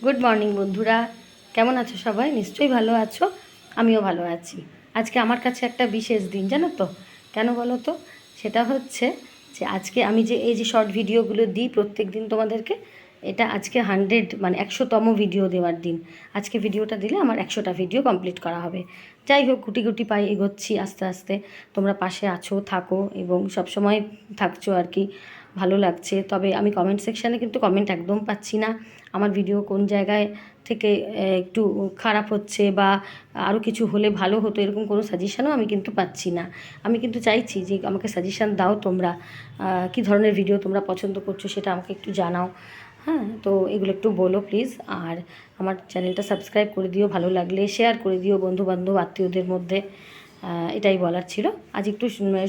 Good morning বন্ধুরা, কেমন আছো সবাই? নিশ্চয়ই ভালো আছো, আমিও ভালো আছি। আজকে আমার কাছে একটা বিশেষ দিন, জানো তো কেন বলো তো? সেটা হচ্ছে যে আজকে আমি যে এই যে শর্ট ভিডিওগুলো দিই প্রত্যেক দিন তোমাদেরকে, এটা আজকে 100 মানে 100তম ভিডিও দেওয়ার দিন। আজকে ভিডিওটা দিলে আমার 100টা ভিডিও কমপ্লিট করা হবে। যাই হোক, গুটি গুটি পায়ে এগোচ্ছি আস্তে আস্তে। তোমরা পাশে আছো, থাকো এবং সবসময় থাকছো আর কি, ভালো লাগছে। তবে আমি কমেন্ট সেকশানে কিন্তু কমেন্ট একদম পাচ্ছি না। আমার ভিডিও কোন জায়গায় থেকে একটু খারাপ হচ্ছে বা আরও কিছু হলে ভালো হতো, এরকম কোনো সাজেশানও আমি কিন্তু পাচ্ছি না। আমি কিন্তু চাইছি যে আমাকে সাজেশান দাও তোমরা, কী ধরনের ভিডিও তোমরা পছন্দ করছো সেটা আমাকে একটু জানাও। হ্যাঁ, তো এগুলো একটু বলো প্লিজ। আর আমার চ্যানেলটা সাবস্ক্রাইব করে দিও, ভালো লাগলে শেয়ার করে দিও বন্ধুবান্ধব আত্মীয়দের মধ্যে। এটাই বলার ছিল। আজ একটু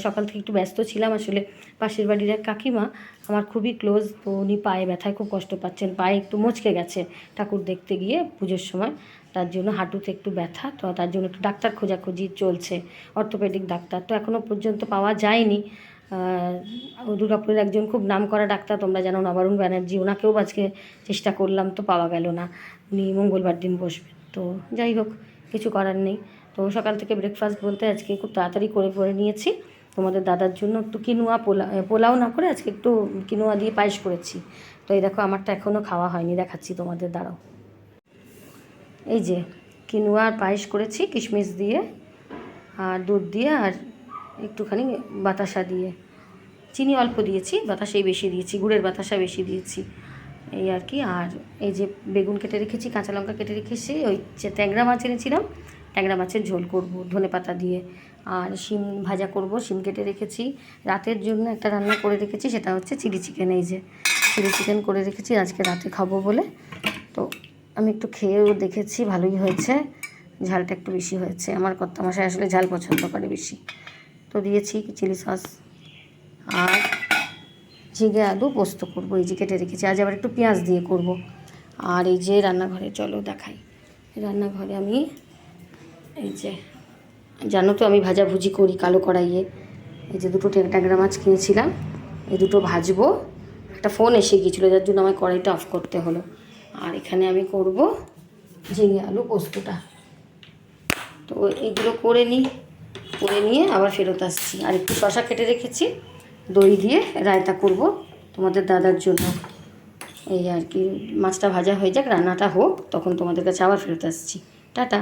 সকাল থেকে একটু ব্যস্ত ছিলাম। আসলে পাশের বাড়ির এক কাকিমা আমার খুবই ক্লোজ, তো উনি পায়ে ব্যথায় খুব কষ্ট পাচ্ছেন, পায়ে একটু মচকে গেছে ঠাকুর দেখতে গিয়ে পুজোর সময়। তার জন্য হাঁটুতে একটু ব্যথা, তো তার জন্য একটু ডাক্তার খোঁজাখুঁজি চলছে, অর্থোপেডিক ডাক্তার তো এখনও পর্যন্ত পাওয়া যায়নি। দুর্গাপুরের একজন খুব নামকরা ডাক্তার, তোমরা জানো, নবারুণ ব্যানার্জি, ওনাকেও আজকে চেষ্টা করলাম তো পাওয়া গেল না। উনি মঙ্গলবার দিন বসবেন। তো যাই হোক, কিছু করার নেই। তো সকাল থেকে ব্রেকফাস্ট বলতে আজকে খুব তাড়াতাড়ি করে নিয়েছি। তোমাদের দাদার জন্য একটু কিনোয়া পোলাও না করে আজকে একটু কিনোয়া দিয়ে পায়েস করেছি। তো এই দেখো, আমারটা এখনও খাওয়া হয়নি, দেখাচ্ছি তোমাদের, দাঁড়াও। এই যে কিনোয়ার পায়েস করেছি কিশমিশ দিয়ে আর দুধ দিয়ে আর একটুখানি বাতাসা দিয়ে, চিনি অল্প দিয়েছি, বাতাসাই বেশি দিয়েছি, গুড়ের বাতাসা বেশি দিয়েছি, এই আর কি। আর এই যে বেগুন কেটে রেখেছি, কাঁচা লঙ্কা কেটে রেখেছি, ওই যে ট্যাংরা মাছ এনেছিলাম, ট্যাংরা মাছের ঝোল করব ধনেপাতা দিয়ে। আর শিম ভাজা করব, শিম কেটে রেখেছি। রাতের জন্য একটা রান্না করে রেখেছি, সেটা হচ্ছে চিলি চিকেন। এই যে চিলি চিকেন করে রেখেছি আজকে রাতে খাবো বলে। তো আমি একটু খেয়েও দেখেছি, ভালোই হয়েছে, ঝালটা একটু বেশি হয়েছে। আমার কর্তামশাই আসলে ঝাল পছন্দ করে বেশি। তো দিয়েছি চিলি সস আর ঝিঙে আলু পোস্ত করবো, এই যে কেটে রেখেছি। আজ আবার একটু পেঁয়াজ দিয়ে করব। আর এই যে রান্নাঘরে, চলো দেখাই। রান্নাঘরে আমি এই যে, জানো তো আমি ভাজাভুজি করি কালো কড়াইয়ে। এই যে দুটো ট্যাংরা মাছ কিনেছিলাম, এই দুটো ভাজবো। একটা ফোন এসে গিয়েছিলো, যার জন্য আমার কড়াইটা অফ করতে হলো। আর এখানে আমি করব ঝিঙে আলু পোস্তটা। তো এইগুলো করে নিয়ে আবার ফেরত আসছি। আর একটু শশা কেটে রেখেছি, দই দিয়ে রায়তা করব তোমাদের দাদার জন্য। এই আর কি, মাছটা ভাজা হয়ে যাক, রান্নাটা হোক, তখন তোমাদের কাছে আবার ফেরত আসছি। টাটা।